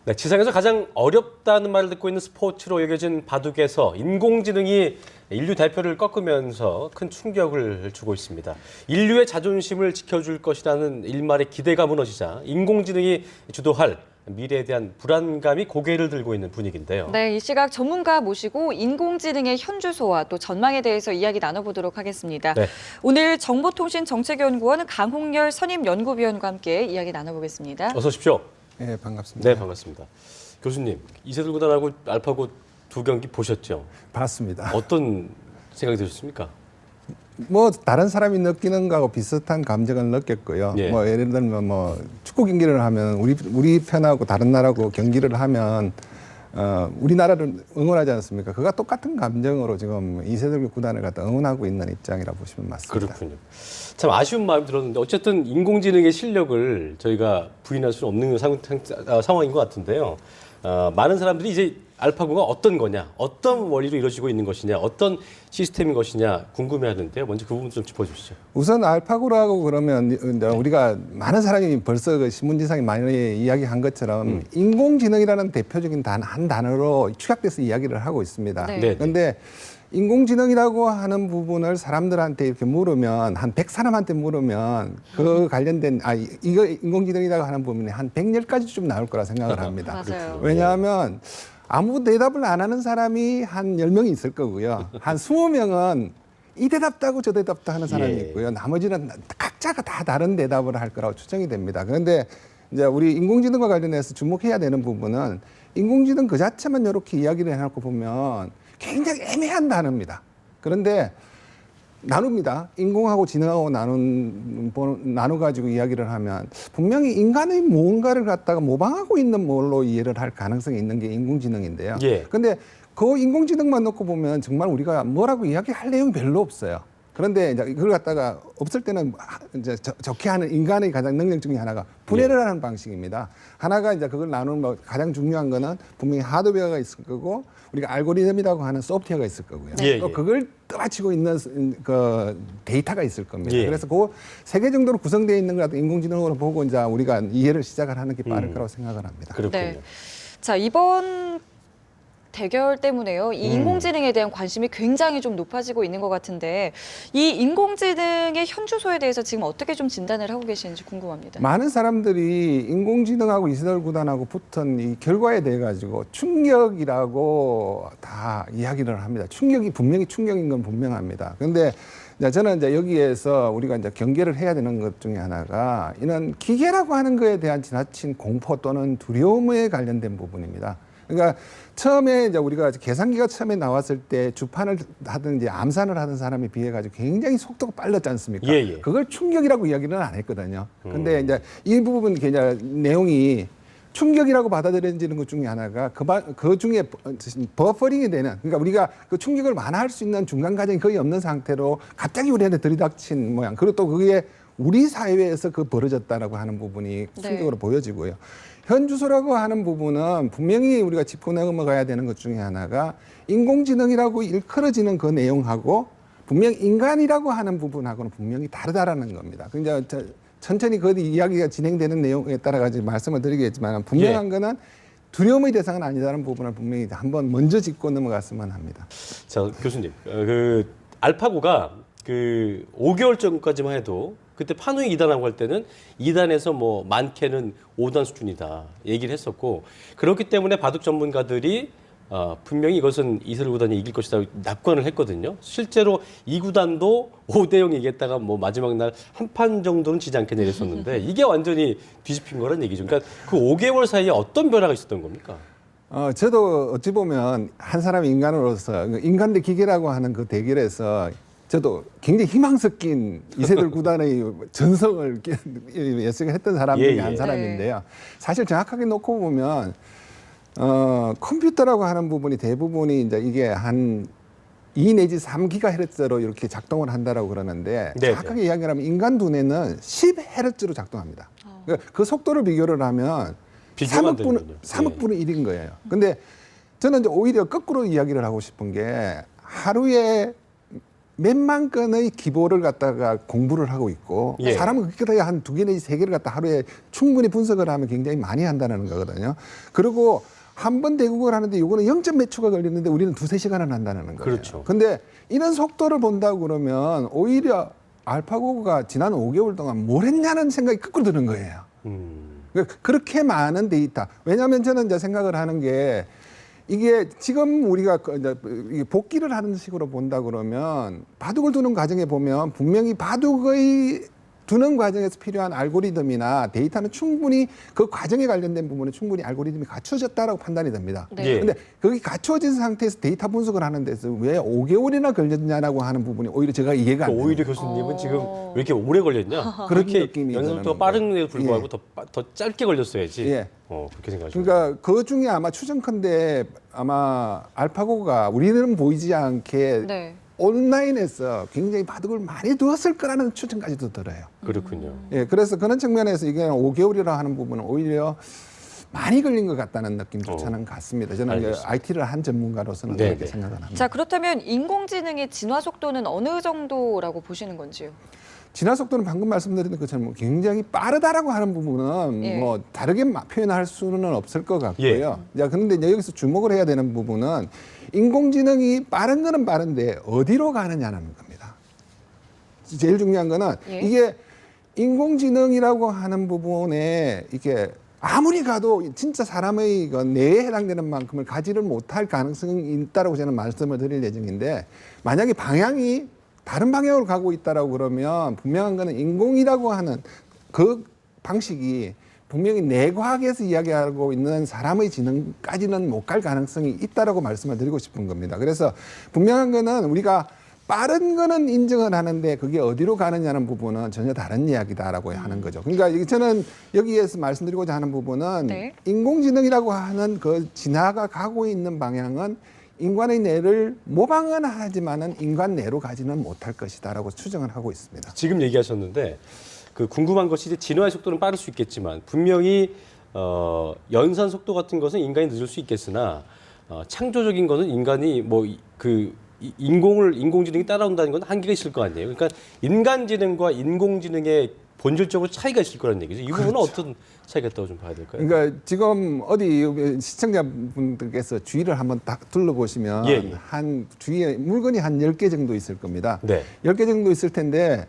네, 지상에서 가장 어렵다는 말을 듣고 있는 스포츠로 여겨진 바둑에서 인공지능이 인류 대표를 꺾으면서 큰 충격을 주고 있습니다. 인류의 자존심을 지켜줄 것이라는 일말의 기대가 무너지자 인공지능이 주도할 미래에 대한 불안감이 고개를 들고 있는 분위기인데요. 네, 이 시각 전문가 모시고 인공지능의 현주소와 또 전망에 대해서 이야기 나눠보도록 하겠습니다. 네. 오늘 정보통신정책연구원 강홍열 선임연구위원과 함께 이야기 나눠보겠습니다. 어서 오십시오. 네, 반갑습니다. 네, 반갑습니다. 교수님, 이세돌 구단하고 알파고 두 경기 보셨죠? 봤습니다. 어떤 생각이 드셨습니까? 뭐 다른 사람이 느끼는 거하고 비슷한 감정을 느꼈고요. 예. 뭐 예를 들면 뭐 축구 경기를 하면 우리 편하고 다른 나라하고 경기를 하면 우리나라를 응원하지 않습니까? 그가 똑같은 감정으로 지금 이세돌 구단을 갖다 응원하고 있는 입장이라 보시면 맞습니다. 그렇군요. 참 아쉬운 마음이 들었는데 어쨌든 인공지능의 실력을 저희가 부인할 수는 없는 상황인 것 같은데요. 많은 사람들이 이제 알파고가 어떤 거냐, 어떤 원리로 이루어지고 있는 것이냐, 어떤 시스템인 것이냐 궁금해하는데요. 먼저 그 부분 좀 짚어주시죠. 우선 알파고라고 그러면 이제 우리가 많은 사람이 벌써 그 신문지상에 많이 이야기한 것처럼 인공지능이라는 대표적인 한 단어로 축약돼서 이야기를 하고 있습니다. 네. 그런데 인공지능이라고 하는 부분을 사람들한테 이렇게 물으면 한 100사람한테 물으면 그 관련된 이거 인공지능이라고 하는 부분이 한 100열까지 좀 나올 거라 생각을 합니다. 맞아요. 왜냐하면 아무 대답을 안 하는 사람이 한 10명이 있을 거고요. 한 20명은 이 대답도 하고 저 대답도 하는 사람이 예. 있고요. 나머지는 각자가 다 다른 대답을 할 거라고 추정이 됩니다. 그런데 이제 우리 인공지능과 관련해서 주목해야 되는 부분은 인공지능 그 자체만 이렇게 이야기를 해놓고 보면 굉장히 애매한 단어입니다. 그런데 나눕니다. 인공하고 지능하고 나눠가지고 이야기를 하면 분명히 인간의 무언가를 갖다가 모방하고 있는 뭘로 이해를 할 가능성이 있는 게 인공지능인데요. 예. 근데 그 인공지능만 놓고 보면 정말 우리가 뭐라고 이야기할 내용이 별로 없어요. 그런데 이제 이걸 갖다가 없을 때는 이제 좋게 하는 인간의 가장 능력 중에 하나가 분해를 하는 방식입니다. 하나가 이제 그걸 나누는 뭐 가장 중요한 거는 분명히 하드웨어가 있을 거고 우리가 알고리즘이라고 하는 소프트웨어가 있을 거고요. 예, 또 예. 그걸 떠받치고 있는 그 데이터가 있을 겁니다. 예. 그래서 그 세 개 정도로 구성되어 있는 것 인공지능으로 보고 이제 우리가 이해를 시작을 하는 게 빠를 거라고 생각을 합니다. 그렇군요. 네. 자, 이번 대결 때문에요. 이 인공지능에 대한 관심이 굉장히 좀 높아지고 있는 것 같은데 이 인공지능의 현주소에 대해서 지금 어떻게 좀 진단을 하고 계시는지 궁금합니다. 많은 사람들이 인공지능하고 이세돌 구단하고 붙은 이 결과에 대해 가지고 충격이라고 다 이야기를 합니다. 충격이 분명히 충격인 건 분명합니다. 그런데 저는 이제 여기에서 우리가 이제 경계를 해야 되는 것 중에 하나가 이런 기계라고 하는 거에 대한 지나친 공포 또는 두려움에 관련된 부분입니다. 그러니까 처음에 이제 우리가 계산기가 처음에 나왔을 때 주판을 하든 이제 암산을 하던 사람에 비해 가지고 굉장히 속도가 빨랐지 않습니까? 예, 예. 그걸 충격이라고 이야기는 안 했거든요. 근데 이제 이 부분 이제 내용이 충격이라고 받아들여지는 것 중에 하나가 그 중에 버퍼링이 되는, 그러니까 우리가 그 충격을 완화할 수 있는 중간 과정이 거의 없는 상태로 갑자기 우리한테 들이닥친 모양. 그리고 또 그게 우리 사회에서 그 벌어졌다라고 하는 부분이 충격으로 보여지고요. 현주소라고 하는 부분은 분명히 우리가 짚고 넘어가야 되는 것 중에 하나가 인공지능이라고 일컬어지는 그 내용하고 분명히 인간이라고 하는 부분하고는 분명히 다르다라는 겁니다. 그러니까 천천히 그 이야기가 진행되는 내용에 따라 가지고 말씀을 드리겠지만 분명한 거는 두려움의 대상은 아니다라는 부분을 분명히 한번 먼저 짚고 넘어갔으면 합니다. 자, 교수님, 그 알파고가 그 5개월 전까지만 해도 그때 판후이 2단하고 할 때는 2단에서 뭐 많게는 5단 수준이다 얘기를 했었고, 그렇기 때문에 바둑 전문가들이 분명히 이것은 이세돌 구단이 이길 것이다 낙관을 했거든요. 실제로 이 구단도 5대0 얘기했다가 뭐 마지막 날 한 판 정도는 지지 않게 내렸었는데 이게 완전히 뒤집힌 거란 얘기죠. 그러니까 그 5개월 사이에 어떤 변화가 있었던 겁니까? 저도 어찌 보면 한 사람 인간으로서 인간 대 기계라고 하는 그 대결에서 저도 굉장히 희망 섞인 이세돌 구단의 전성을 예측했던 사람 중에 한 사람인데요. 사실 정확하게 놓고 보면 컴퓨터라고 하는 부분이 대부분이 이제 이게 한 2 내지 3GHz로 이렇게 작동을 한다라고 그러는데 정확하게 이야기하면 인간 두뇌는 10Hz로 작동합니다. 그러니까 그 속도를 비교를 하면 3억 분의 1인 거예요. 근데 저는 이제 오히려 거꾸로 이야기를 하고 싶은 게 하루에 몇만 건의 기보를 갖다가 공부를 하고 있고 예. 사람은 그렇게 한 2개 내지 3개를 갖다 하루에 충분히 분석을 하면 굉장히 많이 한다는 거거든요. 그리고 한 번 대국을 하는데 이거는 0점 몇 초가 걸리는데 우리는 2-3시간을 한다는 거예요. 그렇죠. 근데 이런 속도를 본다고 그러면 오히려 알파고가 지난 5개월 동안 뭘 했냐는 생각이 거꾸로 드는 거예요. 그러니까 그렇게 많은 데이터. 왜냐하면 저는 이제 생각을 하는 게 이게 지금 우리가 이제 복귀를 하는 식으로 본다 그러면 바둑을 두는 과정에 보면 분명히 바둑의 두는 과정에서 필요한 알고리즘이나 데이터는 충분히 그 과정에 관련된 부분은 충분히 알고리즘이 갖춰졌다라고 판단이 됩니다. 네. 예. 근데 거기 갖춰진 상태에서 데이터 분석을 하는 데서 왜 5개월이나 걸렸냐라고 하는 부분이 오히려 제가 이해가 안 돼요. 오히려 교수님은 지금 왜 이렇게 오래 걸렸냐? 그런 그렇게 느낌이 연속도가 드는 빠른 거예요. 데도 불구하고 더 짧게 걸렸어야지. 예. 그렇게 생각하시죠. 그러니까 그 중에 아마 추정컨대 아마 알파고가 우리는 보이지 않게 네. 온라인에서 굉장히 바둑을 많이 두었을 거라는 추정까지도 들어요. 그렇군요. 예, 그래서 그런 측면에서 이게 5개월이라 하는 부분은 오히려 많이 걸린 것 같다는 느낌조차는 같습니다. 저는 알겠습니다. IT를 한 전문가로서는 네, 그렇게 네. 생각을 합니다. 자, 그렇다면 인공지능의 진화 속도는 어느 정도라고 보시는 건지요? 진화 속도는 방금 말씀드린 것처럼 굉장히 빠르다라고 하는 부분은 예. 뭐 다르게 표현할 수는 없을 것 같고요. 자, 그런데 이제 여기서 주목을 해야 되는 부분은 인공지능이 빠른 거는 빠른데 어디로 가느냐는 겁니다. 제일 중요한 거는 예. 이게 인공지능이라고 하는 부분에 이게 아무리 가도 진짜 사람의 그 뇌에 해당되는 만큼을 가지를 못할 가능성이 있다라고 저는 말씀을 드릴 예정인데 만약에 방향이 다른 방향으로 가고 있다라고 그러면 분명한 거는 인공이라고 하는 그 방식이 분명히 뇌과학에서 이야기하고 있는 사람의 지능까지는 못 갈 가능성이 있다라고 말씀을 드리고 싶은 겁니다. 그래서 분명한 거는 우리가 빠른 거는 인정을 하는데 그게 어디로 가느냐는 부분은 전혀 다른 이야기다라고 하는 거죠. 그러니까 저는 여기에서 말씀드리고자 하는 부분은 네. 인공지능이라고 하는 그 진화가 가고 있는 방향은 인간의 뇌를 모방은 하지만은 인간 뇌로 가지는 못할 것이다라고 추정을 하고 있습니다. 지금 얘기하셨는데 그 궁금한 것이 이제 진화의 속도는 빠를 수 있겠지만 분명히 연산 속도 같은 것은 인간이 늦을 수 있겠으나 창조적인 것은 인간이 인공지능이 따라온다는 건 한계가 있을 거 아니에요. 그러니까 인간지능과 인공지능의 본질적으로 차이가 있을 거라는 얘기죠. 이 부분은 어떤 차이가 있다고 좀 봐야 될까요? 그러니까 지금 어디 시청자분들께서 주위를 한번 딱 둘러보시면 예. 한 주위에 물건이 한 10개 정도 있을 겁니다. 네. 10개 정도 있을 텐데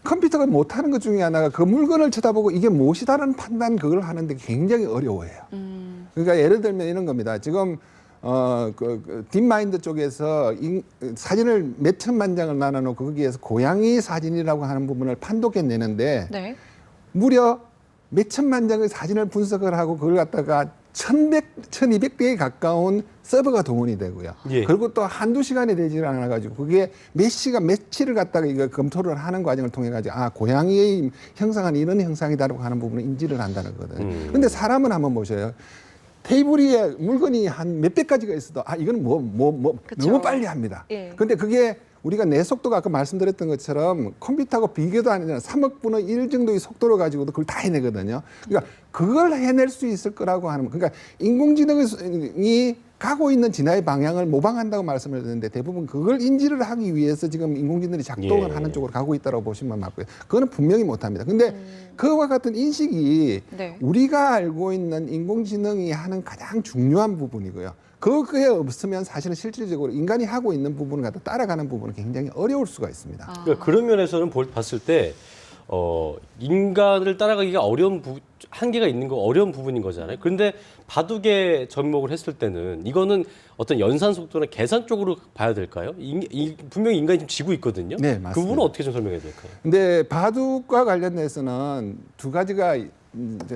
컴퓨터가 못하는 것 중에 하나가 그 물건을 쳐다보고 이게 무엇이다라는 판단 그걸 하는데 굉장히 어려워해요. 그러니까 예를 들면 이런 겁니다. 지금 딥마인드 쪽에서 사진을 몇 천만 장을 나눠놓고 거기에서 고양이 사진이라고 하는 부분을 판독해내는데 네. 무려 몇 천만 장의 사진을 분석을 하고 그걸 갖다가 1200대에 가까운 서버가 동원이 되고요. 예. 그리고 또 한두 시간이 되지 않아가지고 그게 몇 시간, 며칠을 갖다가 이거 검토를 하는 과정을 통해가지고 고양이의 형상은 이런 형상이다라고 하는 부분을 인지를 한다는 거거든요. 근데 사람은 한번 보셔요. 테이블 위에 물건이 한 몇백 가지가 있어도 이건 그쵸. 너무 빨리 합니다. 예. 근데 그게 우리가 내 속도가 아까 말씀드렸던 것처럼 컴퓨터하고 비교도 아니라 3억 분의 1 정도의 속도를 가지고도 그걸 다 해내거든요. 그러니까 그걸 해낼 수 있을 거라고 하는, 그러니까 인공지능이 가고 있는 진화의 방향을 모방한다고 말씀을 드렸는데 대부분 그걸 인지를 하기 위해서 지금 인공지능이 작동을 예. 하는 쪽으로 가고 있다고 보시면 맞고요. 그거는 분명히 못합니다. 근데 그와 같은 인식이 네. 우리가 알고 있는 인공지능이 하는 가장 중요한 부분이고요. 그게 없으면 사실은 실질적으로 인간이 하고 있는 부분을 갖다 따라가는 부분은 굉장히 어려울 수가 있습니다. 그러니까 그런 면에서는 봤을 때 인간을 따라가기가 한계가 있는 거 어려운 부분인 거잖아요. 그런데 바둑에 접목을 했을 때는 이거는 어떤 연산 속도나 계산 쪽으로 봐야 될까요? 분명히 인간이 지금 지고 있거든요. 네, 그 맞습니다. 부분은 어떻게 좀 설명해야 될까요? 근데 바둑과 관련해서는 두 가지가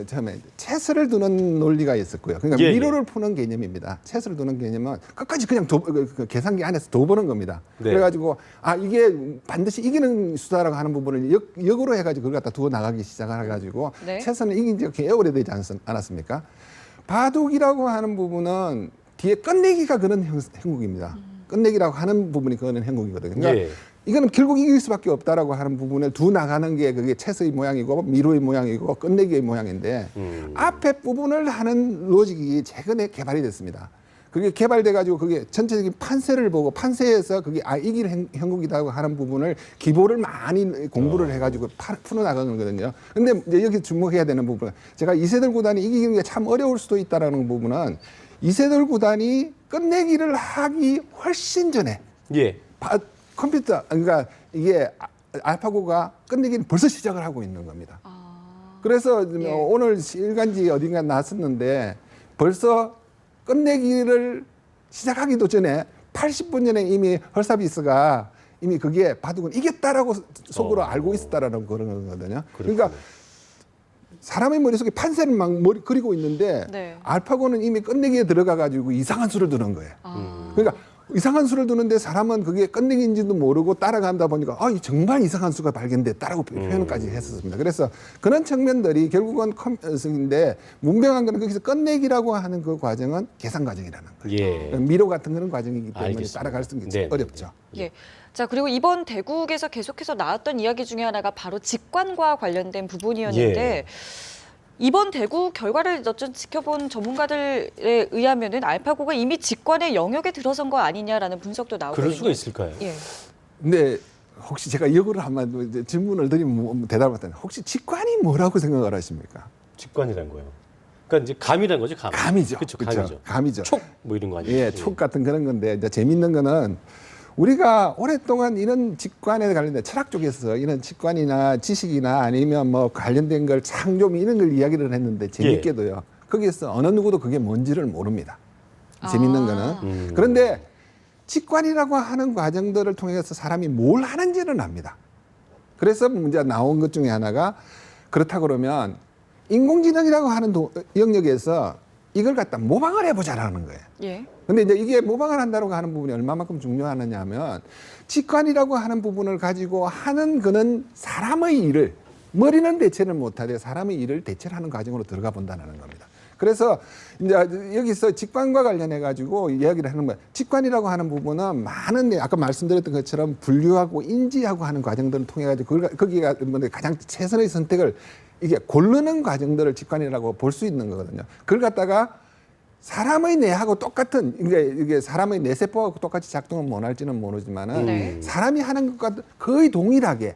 처음에 체스를 두는 논리가 있었고요. 그러니까 예, 미로를 푸는 개념입니다. 체스를 두는 개념은 끝까지 그냥 그 계산기 안에서 둬보는 겁니다. 네. 그래가지고 이게 반드시 이기는 수다라고 하는 부분을 역으로 해가지고 그걸 갖다 두어 나가기 시작해가지고 네. 체스는 이긴 지가 꽤 오래되지 않았습니까? 바둑이라고 하는 부분은 뒤에 끝내기가 그런 행국입니다. 끝내기라고 하는 부분이 그런 행국이거든요. 그러니까 예. 이거는 결국 이길 수밖에 없다라고 하는 부분을 두 나가는 게 그게 체스의 모양이고 미로의 모양이고 끝내기의 모양인데 앞에 부분을 하는 로직이 최근에 개발이 됐습니다. 그게 개발돼가지고 그게 전체적인 판세를 보고 판세에서 그게 이길 형국이라고 하는 부분을 기보를 많이 공부를 해가지고 풀어나가는 거거든요. 근데 이제 여기 주목해야 되는 부분은 제가 이세돌 구단이 이기는 게 참 어려울 수도 있다라는 부분은 이세돌 구단이 끝내기를 하기 훨씬 전에 예. 컴퓨터 그러니까 이게 알파고가 끝내기는 벌써 시작을 하고 있는 겁니다. 그래서 예. 오늘 일간지 어딘가 나왔었는데 벌써 끝내기를 시작하기도 전에 80분 전에 이미 헐사비스가 이미 그게 바둑은 이겼다라고 속으로 알고 있었다라는 그런 거거든요. 그러니까 사람의 머릿속에 판세를 막 그리고 있는데 네. 알파고는 이미 끝내기에 들어가 가지고 이상한 수를 두는 거예요. 그러니까 이상한 수를 두는데 사람은 그게 끝내기인지도 모르고 따라간다 보니까 정말 이상한 수가 발견됐다라고 표현까지 했었습니다. 그래서 그런 측면들이 결국은 컴퓨터인데 문명한 거는 거기서 끝내기라고 하는 그 과정은 계산 과정이라는 거예요. 예. 미로 같은 그런 과정이기 때문에 알겠습니다. 따라갈 수 네. 어렵죠. 예. 자, 그리고 이번 대국에서 계속해서 나왔던 이야기 중에 하나가 바로 직관과 관련된 부분이었는데 예. 이번 대국 결과를 어쩐 지켜본 전문가들에 의하면은 알파고가 이미 직관의 영역에 들어선 거 아니냐라는 분석도 나오거든요. 그럴 수가 있을까요? 예. 근데 혹시 제가 역으로 한번 이제 질문을 드리면 대답을 할때는 혹시 직관이 뭐라고 생각을 하십니까? 직관이란 거예요. 그러니까 이제 감이란 거죠, 감. 감이죠. 그렇죠, 그쵸? 감이죠. 감이죠. 촉 뭐 이런 거 아니에요? 예, 촉 같은 그런 건데 이제 재밌는 거는 우리가 오랫동안 이런 직관에 관련된 철학 쪽에서 이런 직관이나 지식이나 아니면 뭐 관련된 걸 창조 이런 걸 이야기를 했는데 재밌게도요. 거기에서 어느 누구도 그게 뭔지를 모릅니다. 재밌는 거는. 그런데 직관이라고 하는 과정들을 통해서 사람이 뭘 하는지는 압니다. 그래서 문제 나온 것 중에 하나가 그렇다 그러면 인공지능이라고 하는 영역에서 이걸 갖다 모방을 해보자라는 거예요. 예. 근데 이제 이게 모방을 한다고 하는 부분이 얼마만큼 중요하느냐 하면 직관이라고 하는 부분을 가지고 하는 그는 사람의 일을 머리는 대체를 못하되 사람의 일을 대체를 하는 과정으로 들어가 본다는 겁니다. 그래서 이제 여기서 직관과 관련해 가지고 이야기를 하는 거예요. 직관이라고 하는 부분은 많은 아까 말씀드렸던 것처럼 분류하고 인지하고 하는 과정들을 통해 가지고 거기가 가장 최선의 선택을 이게 고르는 과정들을 직관이라고 볼 수 있는 거거든요. 그걸 갖다가 사람의 뇌하고 똑같은 이게 사람의 뇌세포하고 똑같이 작동은 못할지는 모르지만은 네. 사람이 하는 것과 거의 동일하게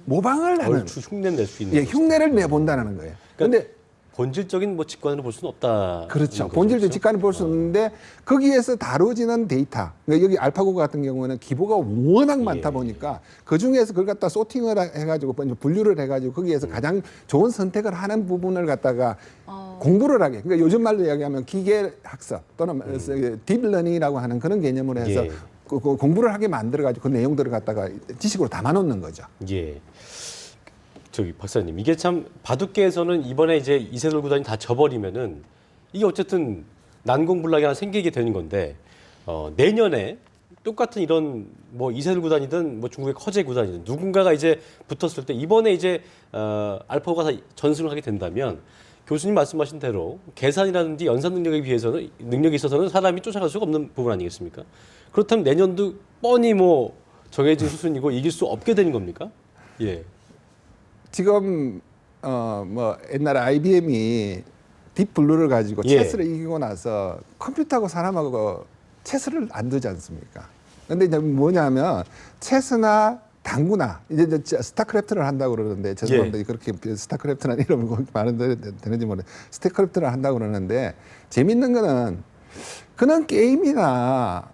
모방을 하는 얼추 흉내 낼 수 있는. 예, 거죠. 흉내를 내본다는 거예요. 그러니까 근데 본질적인 뭐 직관으로 볼 수는 없다. 그렇죠. 본질적 직관을 볼 수 있는데 거기에서 다뤄지는 데이터. 그러니까 여기 알파고 같은 경우는 기보가 워낙 많다 보니까 그 중에서 그걸 갖다 소팅을 해가지고 분류를 해가지고 거기에서 가장 좋은 선택을 하는 부분을 갖다가 공부를 하게. 그러니까 요즘 말로 이야기하면 기계 학습 또는 딥러닝이라고 하는 그런 개념으로 해서 예. 그 공부를 하게 만들어가지고 그 내용들을 갖다가 지식으로 담아놓는 거죠. 예. 저기 박사님, 이게 참 바둑계에서는 이번에 이제 이세돌 구단이 다 져버리면은 이게 어쨌든 난공불락이 하나 생기게 되는 건데 내년에 똑같은 이런 뭐 이세돌 구단이든 뭐 중국의 커제 구단이든 누군가가 이제 붙었을 때 이번에 이제 알파고가 다 전승을 하게 된다면 교수님 말씀하신 대로 계산이라든지 연산 능력에 있어서는 사람이 쫓아갈 수가 없는 부분 아니겠습니까? 그렇다면 내년도 뻔히 뭐 정해진 수순이고 이길 수 없게 되는 겁니까? 예. 지금 뭐 옛날에 IBM이 딥블루를 가지고 예. 체스를 이기고 나서 컴퓨터하고 사람하고 체스를 안 두지 않습니까? 근데 이제 뭐냐면 체스나 당구나 이제 스타크래프트를 한다고 그러는데 죄송합니다. 예. 그렇게 스타크래프트라는 이름을 말해도 되는지 모르겠는데 스타크래프트를 한다고 그러는데 재밌는 거는 그런 게임이나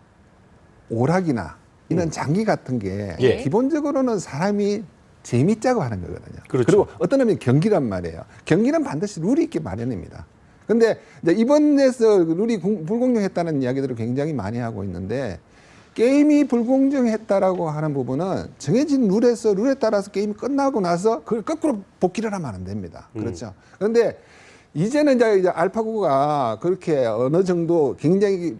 오락이나 이런 장기 같은 게 예. 기본적으로는 사람이 재밌자고 하는 거거든요. 그렇죠. 그리고 어떤 의미는 경기란 말이에요. 경기는 반드시 룰이 있기 마련입니다. 근데 이제 이번에서 룰이 불공정했다는 이야기들을 굉장히 많이 하고 있는데 게임이 불공정했다라고 하는 부분은 정해진 룰에 따라서 게임이 끝나고 나서 그걸 거꾸로 복귀를 하면 안 됩니다. 그렇죠. 그런데 이제는 이제 알파고가 그렇게 어느 정도 굉장히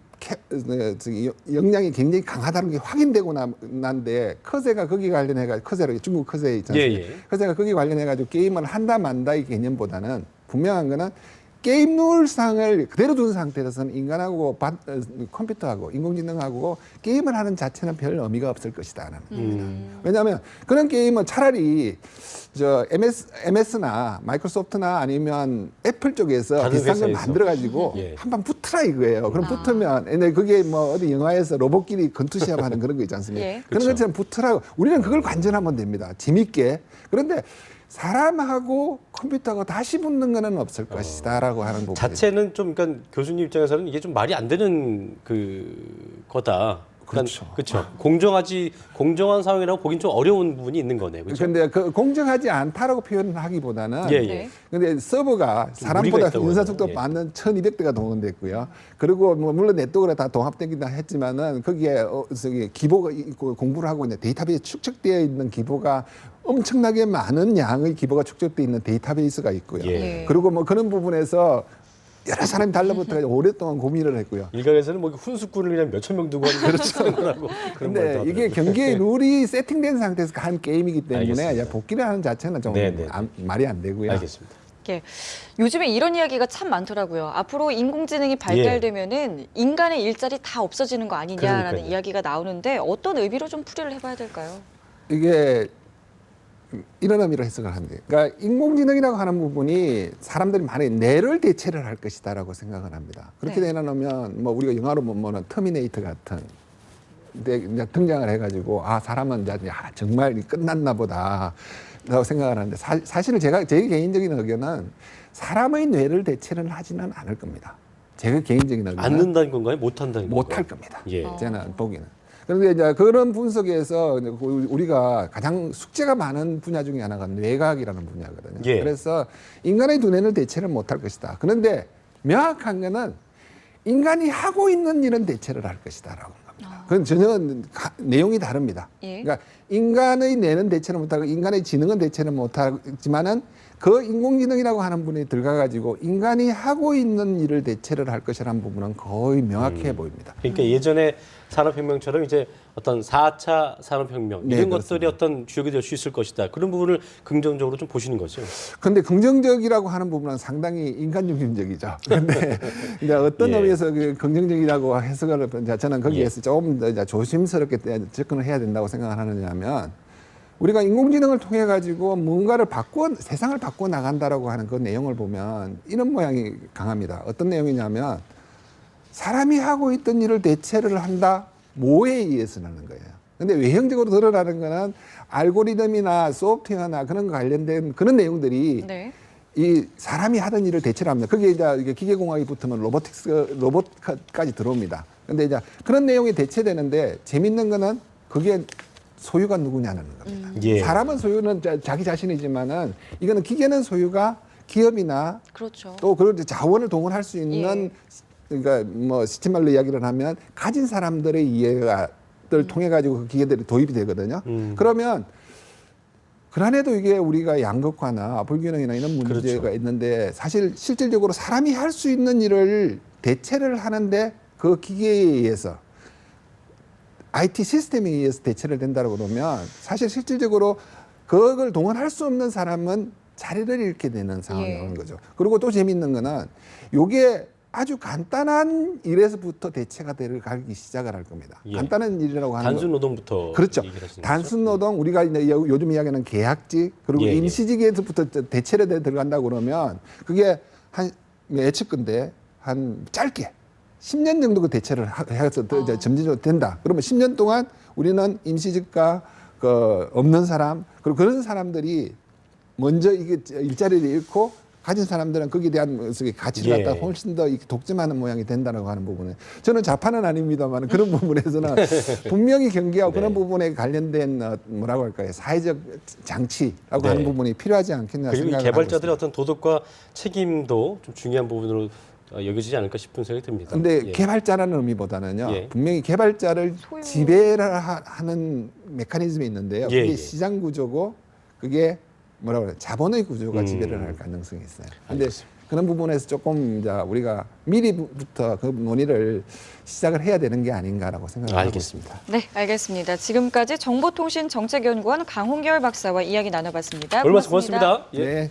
역량이 굉장히 강하다는 게 확인되고 난데 커세가 거기 관련해가지고 커세로 중국 커세 있잖아요. 예, 예. 커세가 거기 관련해가지고 게임을 한다 만다의 개념보다는 분명한 거는 게임 룰상을 그대로 둔 상태에서는 인간하고 컴퓨터하고 인공지능하고 게임을 하는 자체는 별 의미가 없을 것이다라는 겁니다. 왜냐하면 그런 게임은 차라리 저 MS나 마이크로소프트나 아니면 애플 쪽에서 다른 비슷한 걸 회사에서. 만들어가지고 예. 한번 붙으라 이거예요. 그럼 붙으면 근데 그게 뭐 어디 영화에서 로봇끼리 건투시합하는 그런 거 있지 않습니까? 예. 그런 그렇죠. 것처럼 붙으라고 우리는 그걸 관전하면 됩니다. 재밌게. 그런데 사람하고 컴퓨터하고 다시 붙는 거는 없을 것이다라고 하는 부분. 자체는 좀 그러니까 교수님 입장에서는 이게 좀 말이 안 되는 그 거다. 그렇죠. 그렇죠. 공정한 상황이라고 보긴 좀 어려운 부분이 있는 거네요. 그렇죠. 근데 그 공정하지 않다라고 표현하기보다는 예, 예. 네. 근데 서버가 좀 사람보다 무리가 있다고 연산속도 하네요. 많은 1200대가 동원됐고요. 그리고 뭐 물론 네트워크가 다 동합되긴 했지만은 거기에 저기 기보가 있고 공부를 하고 있는 데이터베이스 축적되어 있는 기보가 엄청나게 많은 양의 기보가 축적되어 있는 데이터베이스가 있고요. 예. 그리고 뭐 그런 부분에서 여러 사람이 달라붙어 오랫동안 고민을 했고요. 일각에서는 뭐 훈수꾼을 그냥 몇천 명 두고 하는 그런 거라고 그런 말도 근데 하더라고요. 이게 경기의 룰이 세팅된 상태에서 한 게임이기 때문에 알겠습니다. 이제 복귀를 하는 자체는 좀 네, 네. 말이 안 되고요. 알겠습니다. 예. 요즘에 이런 이야기가 참 많더라고요. 앞으로 인공지능이 발달되면은 인간의 일자리 다 없어지는 거 아니냐라는 그러니까요. 이야기가 나오는데 어떤 의미로 좀 풀이를 해봐야 될까요? 이게 이런 의미로 해석을 합니다. 그러니까 인공지능이라고 하는 부분이 사람들이 많이 뇌를 대체를 할 것이다라고 생각을 합니다. 그렇게 네. 되려면 뭐 우리가 영화로 보면은 터미네이터 같은 이제 등장을 해가지고 아 사람은 이제 정말 끝났나 보다라고 생각을 하는데 사실은 제 개인적인 의견은 사람의 뇌를 대체는 하지는 않을 겁니다. 제가 개인적인 의견은 않는다는 건가요? 못한다는 건가요? 못할 겁니다. 예. 저는 보기는. 그런데 이제 그런 분석에서 우리가 가장 숙제가 많은 분야 중에 하나가 뇌과학이라는 분야거든요. 예. 그래서 인간의 두뇌를 대체를 못할 것이다. 그런데 명확한 거는 인간이 하고 있는 일은 대체를 할 것이다라고 합니다. 그건 전혀 내용이 다릅니다. 예. 그러니까 인간의 뇌는 대체를 못하고 인간의 지능은 대체를 못하지만은 그 인공지능이라고 하는 분이 들어가가지고 인간이 하고 있는 일을 대체를 할 것이라는 부분은 거의 명확해 보입니다. 그러니까 예전에 산업혁명처럼 이제 어떤 4차 산업혁명 네, 이런 그렇습니다. 것들이 어떤 주역이 될 수 있을 것이다. 그런 부분을 긍정적으로 좀 보시는 거죠. 근데 긍정적이라고 하는 부분은 상당히 인간 중심적이죠. 근데 이제 어떤 예. 의미에서 그 긍정적이라고 해석을 저는 거기에서 조금 더 이제 조심스럽게 접근을 해야 된다고 생각을 하느냐면 우리가 인공지능을 통해 가지고 뭔가를 세상을 바꿔 나간다라고 하는 그 내용을 보면 이런 모양이 강합니다. 어떤 내용이냐면 사람이 하고 있던 일을 대체를 한다. 뭐에 의해서라는 거예요. 근데 외형적으로 드러나는 거는 알고리즘이나 소프트웨어나 그런 거 관련된 그런 내용들이 네. 이 사람이 하던 일을 대체를 합니다. 거기에 이제 이게 기계공학이 붙으면 로봇까지 들어옵니다. 근데 이제 그런 내용이 대체되는데 재밌는 거는 그게 소유가 누구냐는 겁니다. 예. 사람은 소유는 자기 자신이지만은 이거는 기계는 소유가 기업이나 그렇죠. 또 그런 자원을 동원할 수 있는 그러니까 뭐 시티말로 이야기를 하면 가진 사람들의 이해를 통해 가지고 그 기계들이 도입이 되거든요. 그러면 그란에도 이게 우리가 양극화나 불균형이나 이런 문제가 그렇죠. 있는데 사실 실질적으로 사람이 할 수 있는 일을 대체를 하는데 그 기계에 의해서 IT 시스템에 의해서 대체를 된다고 그러면 사실 실질적으로 그걸 동원할 수 없는 사람은 자리를 잃게 되는 상황이 예. 오는 거죠. 그리고 또 재미있는 거는 이게 아주 간단한 일에서부터 대체가 되기 시작을 할 겁니다. 예. 간단한 일이라고 하는 단순 노동부터 그렇죠. 얘기를 하시는 단순 거죠? 노동 우리가 이제 요즘 이야기하는 계약직 그리고 예, 예. 임시직에서부터 대체를 들어간다고 그러면 그게 한 예측 건데 한 짧게 10년 정도 그 대체를 해서 이제 점진적으로 된다. 그러면 10년 동안 우리는 임시직과 그 없는 사람 그리고 그런 사람들이 먼저 이게 일자리를 잃고 가진 사람들은 거기에 대한 가치를 갖다 훨씬 더 독점하는 모양이 된다고 하는 부분에 저는 좌파는 아닙니다만 그런 부분에서는 분명히 경계하고 네. 그런 부분에 관련된 뭐라고 할까요 사회적 장치라고 네. 하는 부분이 필요하지 않겠나 그리고 이 생각을 개발자들의 하고 어떤 도덕과 책임도 좀 중요한 부분으로 여겨지지 않을까 싶은 생각이 듭니다. 근데 예. 개발자라는 의미보다는요 예. 분명히 개발자를 소유. 지배를 하는 메커니즘이 있는데요 예, 그게 예. 시장 구조고 그게 뭐라고 그래 자본의 구조가 지배를 할 가능성이 있어요. 근데 알겠습니다. 그런 부분에서 조금 이제 우리가 미리부터 그 논의를 시작을 해야 되는 게 아닌가라고 생각을 하고 있습니다. 알겠습니다. 네, 알겠습니다. 지금까지 정보통신정책연구원 강홍결 박사와 이야기 나눠봤습니다. 얼마나 고맙습니다. 예. 네.